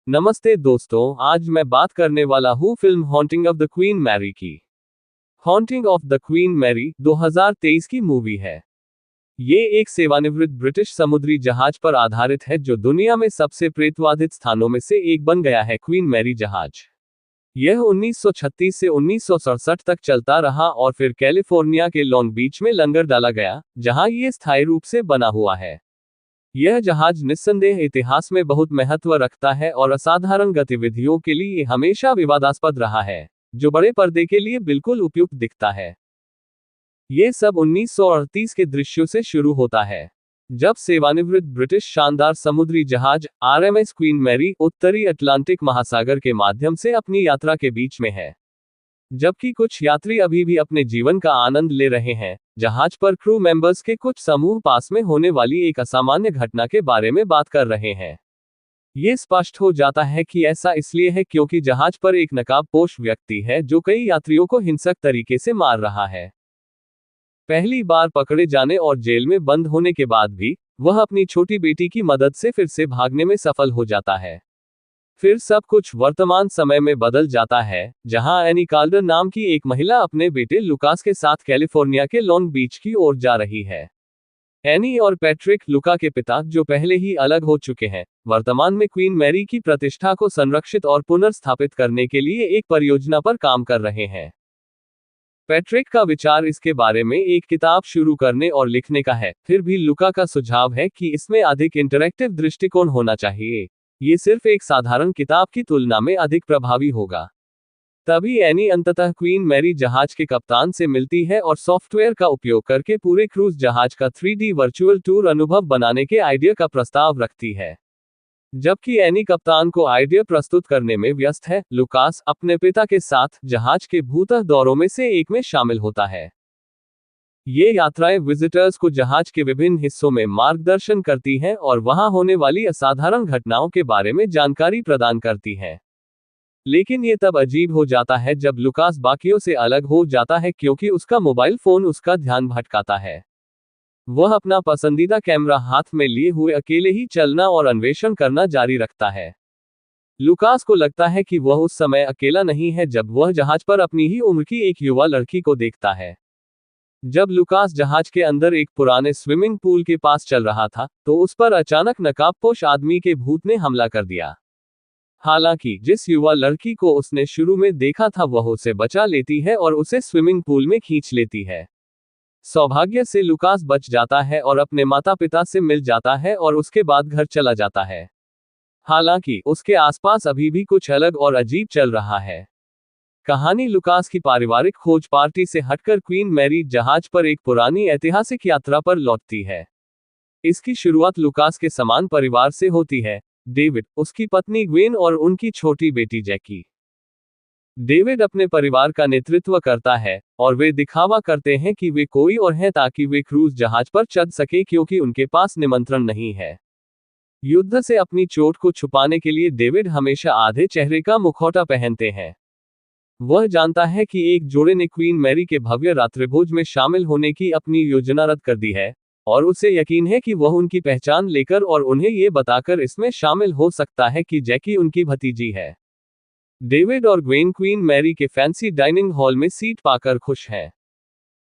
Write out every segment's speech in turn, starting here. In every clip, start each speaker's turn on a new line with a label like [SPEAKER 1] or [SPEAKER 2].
[SPEAKER 1] नमस्ते दोस्तों, आज मैं बात करने वाला हूँ film haunting of the Queen Mary की। Haunting of the Queen Mary 2023 की मूवी है। ये एक सेवानिवृत्त ब्रिटिश समुद्री जहाज पर आधारित है जो दुनिया में सबसे प्रेतवाधित स्थानों में से एक बन गया है। क्वीन मैरी जहाज यह 1936 से 1967 तक चलता रहा और फिर कैलिफोर्निया के लॉन्ग बीच में लंगर डाला गया, जहां ये स्थायी रूप से बना हुआ है। यह जहाज निस्संदेह इतिहास में बहुत महत्व रखता है और असाधारण गतिविधियों के लिए हमेशा विवादास्पद रहा है, जो बड़े पर्दे के लिए बिल्कुल उपयुक्त दिखता है। ये सब 1938 के दृश्यों से शुरू होता है, जब सेवानिवृत्त ब्रिटिश शानदार समुद्री जहाज आरएमएस क्वीन मैरी उत्तरी अटलांटिक महासागर के माध्यम से अपनी यात्रा के बीच में है। जबकि कुछ यात्री अभी भी अपने जीवन का आनंद ले रहे हैं, जहाज पर क्रू मेंबर्स के कुछ समूह पास में होने वाली एक असामान्य घटना के बारे में बात कर रहे हैं। ये स्पष्ट हो जाता है कि ऐसा इसलिए है क्योंकि जहाज पर एक नकाबपोश व्यक्ति है जो कई यात्रियों को हिंसक तरीके से मार रहा है। पहली बार पकड़े जाने और जेल में बंद होने के बाद भी वह अपनी छोटी बेटी की मदद से फिर से भागने में सफल हो जाता है। फिर सब कुछ वर्तमान समय में बदल जाता है, जहां एनी काल्डर नाम की एक महिला अपने बेटे लुकास के साथ कैलिफोर्निया के लॉन्ग बीच की ओर जा रही है। एनी और पैट्रिक, लुका के पिता, जो पहले ही अलग हो चुके हैं, वर्तमान में क्वीन मैरी की प्रतिष्ठा को संरक्षित और पुनर्स्थापित करने के लिए एक परियोजना पर काम कर रहे हैं। पैट्रिक का विचार इसके बारे में एक किताब शुरू करने और लिखने का है, फिर भी लुका का सुझाव है कि इसमें अधिक इंटरैक्टिव दृष्टिकोण होना चाहिए। ये सिर्फ एक साधारण किताब की तुलना में अधिक प्रभावी होगा। तभी एनी अंततः क्वीन मैरी जहाज के कप्तान से मिलती है और सॉफ्टवेयर का उपयोग करके पूरे क्रूज जहाज का 3D वर्चुअल टूर अनुभव बनाने के आइडिया का प्रस्ताव रखती है। जबकि एनी कप्तान को आइडिया प्रस्तुत करने में व्यस्त है, लुकास अपने पिता के साथ जहाज के भूतः दौरों में से एक में शामिल होता है। ये यात्राएं विजिटर्स को जहाज के विभिन्न हिस्सों में मार्गदर्शन करती हैं और वहां होने वाली असाधारण घटनाओं के बारे में जानकारी प्रदान करती हैं। लेकिन ये तब अजीब हो जाता है जब लुकास बाकियों से अलग हो जाता है क्योंकि उसका मोबाइल फोन उसका ध्यान भटकाता है। वह अपना पसंदीदा कैमरा हाथ में लिए हुए अकेले ही चलना और अन्वेषण करना जारी रखता है। लुकास को लगता है कि वह उस समय अकेला नहीं है जब वह जहाज पर अपनी ही उम्र की एक युवा लड़की को देखता है। जब लुकास जहाज के अंदर एक पुराने स्विमिंग पूल के पास चल रहा था, तो उस पर अचानक नकाबपोश आदमी के भूत ने हमला कर दिया। हालांकि जिस युवा लड़की को उसने शुरू में देखा था वह उसे बचा लेती है और उसे स्विमिंग पूल में खींच लेती है। सौभाग्य से लुकास बच जाता है और अपने माता पिता से मिल जाता है और उसके बाद घर चला जाता है। हालांकि उसके आसपास अभी भी कुछ अलग और अजीब चल रहा है। कहानी लुकास की पारिवारिक खोज पार्टी से हटकर क्वीन मैरी जहाज पर एक पुरानी ऐतिहासिक यात्रा पर लौटती है। इसकी शुरुआत लुकास के समान परिवार से होती है, डेविड, उसकी पत्नी ग्वेन और उनकी छोटी बेटी जैकी। डेविड अपने परिवार का नेतृत्व करता है और वे दिखावा करते हैं कि वे कोई और हैं ताकि वे क्रूज जहाज पर चढ़ सके क्योंकि उनके पास निमंत्रण नहीं है। युद्ध से अपनी चोट को छुपाने के लिए डेविड हमेशा आधे चेहरे का मुखौटा पहनते हैं। वह जानता है कि एक जोड़े ने क्वीन मैरी के भव्य रात्रिभोज में शामिल होने की अपनी योजना रद्द कर दी है, और उसे यकीन है कि वह उनकी पहचान लेकर और उन्हें ये बताकर इसमें शामिल हो सकता है कि जैकी उनकी भतीजी है। डेविड और ग्वेन क्वीन मैरी के फैंसी डाइनिंग हॉल में सीट पाकर खुश हैं।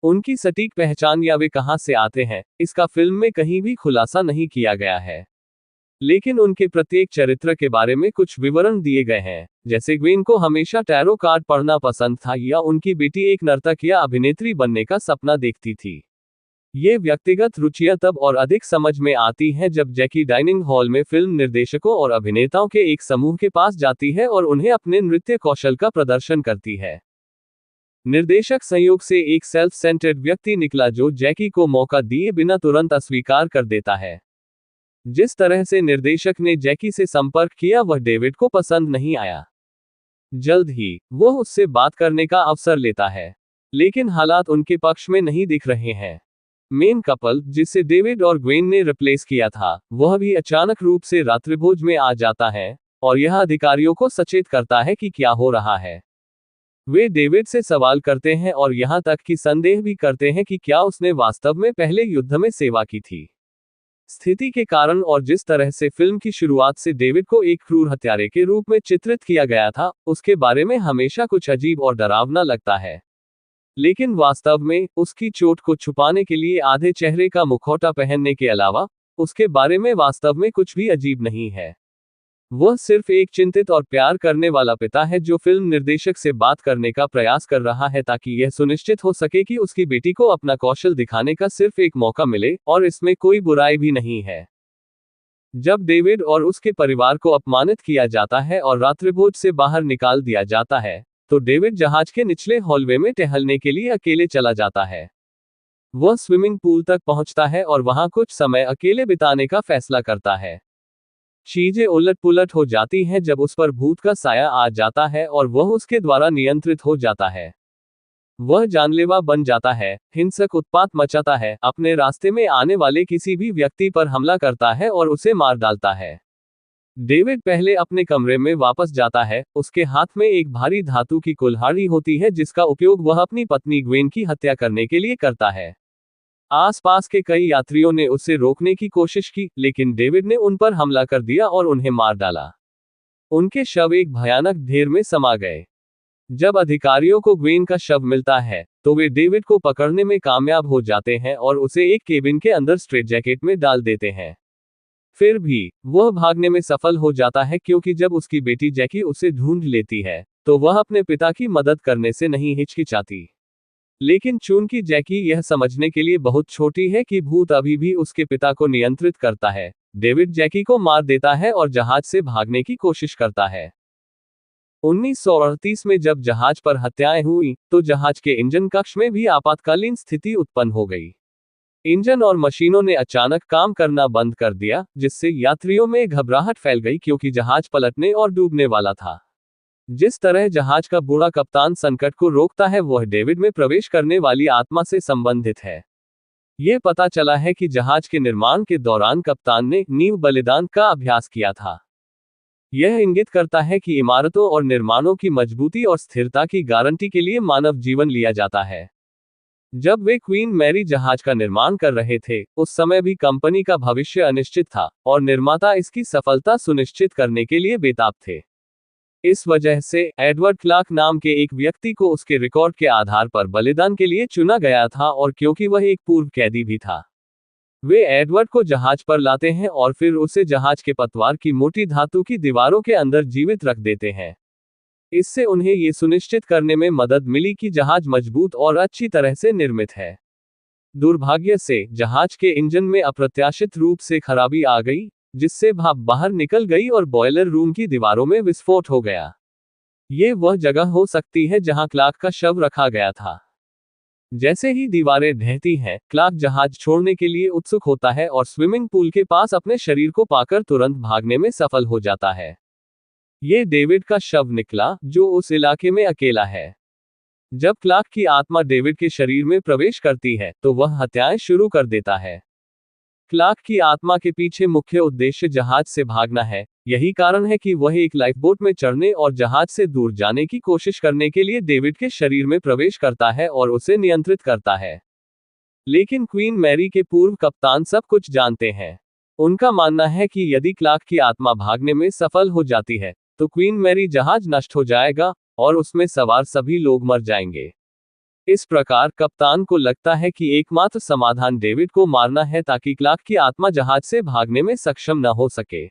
[SPEAKER 1] उनकी सटीक पहचान या वे कहां से आते हैं, इसका फिल्म में कहीं भी खुलासा नहीं किया गया है। लेकिन उनके प्रत्येक चरित्र के बारे में कुछ विवरण दिए गए हैं, जैसे ग्वेन को हमेशा टैरो कार्ड पढ़ना पसंद था या उनकी बेटी एक नर्तक या अभिनेत्री बनने का सपना देखती थी। ये व्यक्तिगत रुचियां तब और अधिक समझ में आती हैं जब जैकी डाइनिंग हॉल में फिल्म निर्देशकों और अभिनेताओं के एक समूह के पास जाती है और उन्हें अपने नृत्य कौशल का प्रदर्शन करती है। निर्देशक संयोग से एक सेल्फ सेंटर्ड व्यक्ति निकला जो जैकी को मौका दिए बिना तुरंत अस्वीकार कर देता है। जिस तरह से निर्देशक ने जैकी से संपर्क किया वह डेविड को पसंद नहीं आया। जल्द ही वह उससे बात करने का अवसर लेता है, लेकिन हालात उनके पक्ष में नहीं दिख रहे हैं। मेन कपल, जिसे डेविड और ग्वेन ने रिप्लेस किया था, वह भी अचानक रूप से रात्रिभोज में आ जाता है और यह अधिकारियों को सचेत करता है कि क्या हो रहा है। वे डेविड से सवाल करते हैं और यहां तक कि संदेह भी करते हैं कि क्या उसने वास्तव में पहले युद्ध में सेवा की थी। स्थिति के कारण और जिस तरह से फिल्म की शुरुआत से डेविड को एक क्रूर हत्यारे के रूप में चित्रित किया गया था, उसके बारे में हमेशा कुछ अजीब और डरावना लगता है। लेकिन वास्तव में, उसकी चोट को छुपाने के लिए आधे चेहरे का मुखौटा पहनने के अलावा, उसके बारे में वास्तव में कुछ भी अजीब नहीं है। वह सिर्फ एक चिंतित और प्यार करने वाला पिता है जो फिल्म निर्देशक से बात करने का प्रयास कर रहा है ताकि यह सुनिश्चित हो सके कि उसकी बेटी को अपना कौशल दिखाने का सिर्फ एक मौका मिले, और इसमें कोई बुराई भी नहीं है। जब डेविड और उसके परिवार को अपमानित किया जाता है और रात्रिभोज से बाहर निकाल दिया जाता है, तो डेविड जहाज के निचले हॉलवे में टहलने के लिए अकेले चला जाता है। वह स्विमिंग पूल तक पहुंचता है और वहां कुछ समय अकेले बिताने का फैसला करता है। चीजें उलट-पुलट हो जाती हैं जब उस पर भूत का साया आ जाता है और वह उसके द्वारा नियंत्रित हो जाता है। वह जानलेवा बन जाता है, हिंसक उत्पात मचाता है, अपने रास्ते में आने वाले किसी भी व्यक्ति पर हमला करता है और उसे मार डालता है। डेविड पहले अपने कमरे में वापस जाता है, उसके हाथ में एक भारी धातु की कुल्हाड़ी होती है जिसका उपयोग वह अपनी पत्नी ग्वेन की हत्या करने के लिए करता है। आसपास के कई यात्रियों ने उसे रोकने की कोशिश की, लेकिन डेविड ने उन पर हमला कर दिया और उन्हें मार डाला। उनके शव एक भयानक ढेर में समा गए। जब अधिकारियों को ग्वेन का शव मिलता है, तो वे डेविड को पकड़ने में कामयाब हो जाते हैं और उसे एक केबिन के अंदर स्ट्रेटजैकेट में डाल देते हैं। फिर भी, वह भागने में सफल हो जाता है क्योंकि जब उसकी बेटी जैकी उसे ढूंढ लेती है, तो वह अपने पिता की मदद करने से नहीं हिचकिचाती। लेकिन चूंकि जैकी यह समझने के लिए बहुत छोटी है कि भूत अभी भी उसके पिता को नियंत्रित करता है, डेविड जैकी को मार देता है और जहाज से भागने की कोशिश करता है। 1938 में जब जहाज पर हत्याएं हुई, तो जहाज के इंजन कक्ष में भी आपातकालीन स्थिति उत्पन्न हो गई। इंजन और मशीनों ने अचानक काम करना बंद कर दिया, जिससे यात्रियों में घबराहट फैल गई क्योंकि जहाज पलटने और डूबने वाला था। जिस तरह जहाज का बूढ़ा कप्तान संकट को रोकता है, वह डेविड में प्रवेश करने वाली आत्मा से संबंधित है। यह पता चला है कि जहाज के निर्माण के दौरान कप्तान ने नींव बलिदान का अभ्यास किया था। यह इंगित करता है कि इमारतों और निर्माणों की मजबूती और स्थिरता की गारंटी के लिए मानव जीवन लिया जाता है। जब वे क्वीन मैरी जहाज का निर्माण कर रहे थे, उस समय भी कंपनी का भविष्य अनिश्चित था, और निर्माता इसकी सफलता सुनिश्चित करने के लिए बेताब थे। इस वजह से एडवर्ड क्लार्क नाम के एक व्यक्ति को उसके रिकॉर्ड के आधार पर बलिदान के लिए चुना गया था, और क्योंकि वह एक पूर्व कैदी भी था, वे एडवर्ड को जहाज पर लाते हैं और फिर उसे जहाज के पतवार की मोटी धातु की दीवारों के अंदर जीवित रख देते हैं। इससे उन्हें ये सुनिश्चित करने में मदद मिली कि जहाज मजबूत और अच्छी तरह से निर्मित है। दुर्भाग्य से, जहाज के इंजन में अप्रत्याशित रूप से खराबी आ गई, जिससे भाप बाहर निकल गई और बॉयलर रूम की दीवारों में विस्फोट हो गया। ये वह जगह हो सकती है जहां क्लार्क का शव रखा गया था। जैसे ही दीवारें ढहती हैं, क्लार्क जहाज छोड़ने के लिए उत्सुक होता है और स्विमिंग पूल के पास अपने शरीर को पाकर तुरंत भागने में सफल हो जाता है। ये डेविड का शव निकला, जो उस इलाके में अकेला है। जब क्लार्क की आत्मा डेविड के शरीर में प्रवेश करती है, तो वह हत्याएं शुरू कर देता है। क्लार्क की आत्मा के पीछे मुख्य उद्देश्य जहाज से भागना है। यही कारण है कि वह एक लाइफबोट में चढ़ने और जहाज से दूर जाने की कोशिश करने के लिए डेविड के शरीर में प्रवेश करता है और उसे नियंत्रित करता है। लेकिन क्वीन मैरी के पूर्व कप्तान सब कुछ जानते हैं। उनका मानना है कि यदि क्लार्क की आत्मा भागने में सफल हो जाती है, तो क्वीन मैरी जहाज नष्ट हो जाएगा और उसमें सवार सभी लोग मर जाएंगे। इस प्रकार कप्तान को लगता है कि एकमात्र समाधान डेविड को मारना है ताकि क्लार्क की आत्मा जहाज से भागने में सक्षम न हो सके।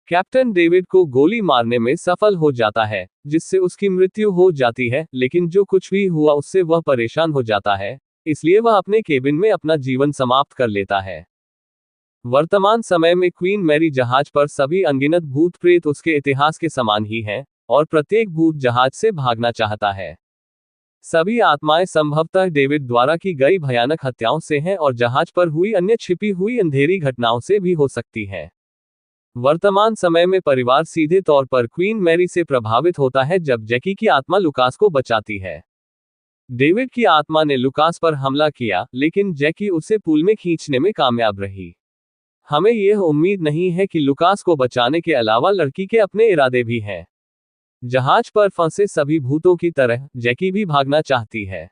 [SPEAKER 1] कैप्टन डेविड को गोली मारने में सफल हो जाता है, जिससे उसकी मृत्यु हो जाती है, लेकिन जो कुछ भी हुआ उससे वह परेशान हो जाता है, इसलिए वह अपने केबिन में अपना जीवन समाप्त कर लेता है। वर्तमान समय में क्वीन मैरी जहाज पर सभी अनगिनत भूत प्रेत उसके इतिहास के समान ही हैं, और प्रत्येक भूत जहाज से भागना चाहता है। सभी आत्माएं संभवतः डेविड द्वारा की गई भयानक हत्याओं से हैं और जहाज पर हुई अन्य छिपी हुई अंधेरी घटनाओं से भी हो सकती हैं। वर्तमान समय में परिवार सीधे तौर पर क्वीन मैरी से प्रभावित होता है जब जैकी की आत्मा लुकास को बचाती है। डेविड की आत्मा ने लुकास पर हमला किया, लेकिन जैकी उसे पूल में खींचने में कामयाब रही। हमें यह उम्मीद नहीं है कि लुकास को बचाने के अलावा लड़की के अपने इरादे भी हैं। जहाज पर फंसे सभी भूतों की तरह जैकी भी भागना चाहती है।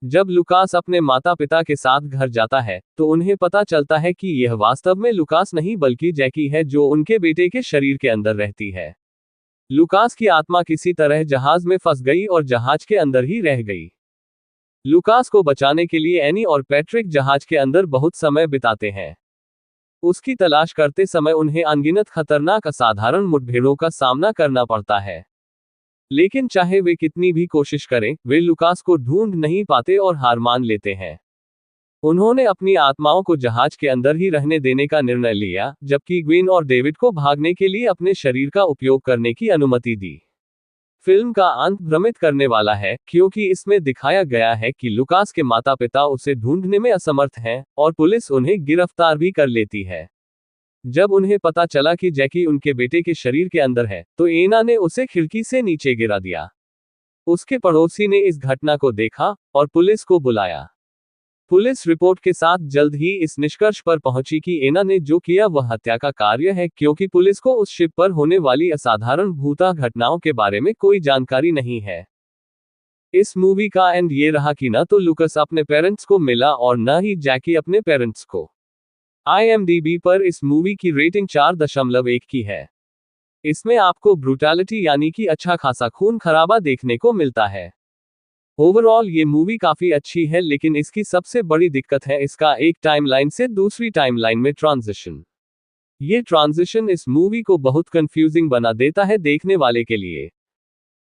[SPEAKER 1] जब लुकास अपने माता पिता के साथ घर जाता है तो उन्हें पता चलता है कि यह वास्तव में लुकास नहीं बल्कि जैकी है जो उनके बेटे के शरीर के अंदर रहती है। लुकास की आत्मा किसी तरह जहाज में फंस गई और जहाज के अंदर ही रह गई। लुकास को बचाने के लिए एनी और पैट्रिक जहाज के अंदर बहुत समय बिताते हैं। उसकी तलाश करते समय उन्हें अनगिनत खतरनाक असाधारण मुठभेड़ों का सामना करना पड़ता है, लेकिन चाहे वे कितनी भी कोशिश करें, वे लुकास को ढूंढ नहीं पाते और हार मान लेते हैं। उन्होंने अपनी आत्माओं को जहाज के अंदर ही रहने देने का निर्णय लिया, जबकि ग्वेन और डेविड को भागने के लिए अपने शरीर का उपयोग करने की अनुमति दी। फिल्म का अंत भ्रमित करने वाला है, क्योंकि इसमें दिखाया गया है कि लुकास के माता पिता उसे ढूंढने में असमर्थ हैं, और पुलिस उन्हें गिरफ्तार भी कर लेती है। जब उन्हें पता चला कि जैकी उनके बेटे के शरीर के अंदर है, तो एना ने उसे खिड़की से नीचे गिरा दिया। उसके पड़ोसी ने इस घटना को देखा और पुलिस को बुलाया। पुलिस रिपोर्ट के साथ जल्द ही इस निष्कर्ष पर पहुंची कि एना ने जो किया वह हत्या का कार्य है, क्योंकि पुलिस को उस शिप पर होने वाली असाधारण भूता घटनाओं के बारे में कोई जानकारी नहीं है। इस मूवी का एंड ये रहा कि न तो लुकास अपने पेरेंट्स को मिला और न ही जैकी अपने पेरेंट्स को। IMDb पर इस मूवी की रेटिंग 4.1 की है। इसमें आपको ब्रूटैलिटी यानी कि अच्छा खासा खून खराबा देखने को मिलता है। ओवरऑल ये मूवी काफी अच्छी है, लेकिन इसकी सबसे बड़ी दिक्कत है इसका एक टाइमलाइन से दूसरी टाइमलाइन में ट्रांजिशन। ये ट्रांजिशन इस मूवी को बहुत कंफ्यूजिंग बना देता है देखने वाले के लिए,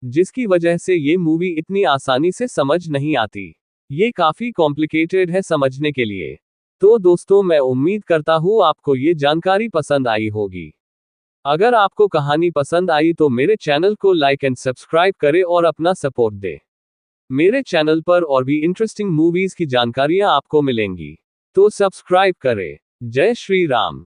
[SPEAKER 1] जिसकी वजह से ये मूवी इतनी आसानी से समझ नहीं आती। ये काफी कॉम्प्लिकेटेड है समझने के लिए। तो दोस्तों, मैं उम्मीद करता हूँ आपको ये जानकारी पसंद आई होगी। अगर आपको कहानी पसंद आई तो मेरे चैनल को लाइक एंड सब्सक्राइब करें और अपना सपोर्ट दें। मेरे चैनल पर और भी इंटरेस्टिंग मूवीज की जानकारियां आपको मिलेंगी, तो सब्सक्राइब करें। जय श्री राम।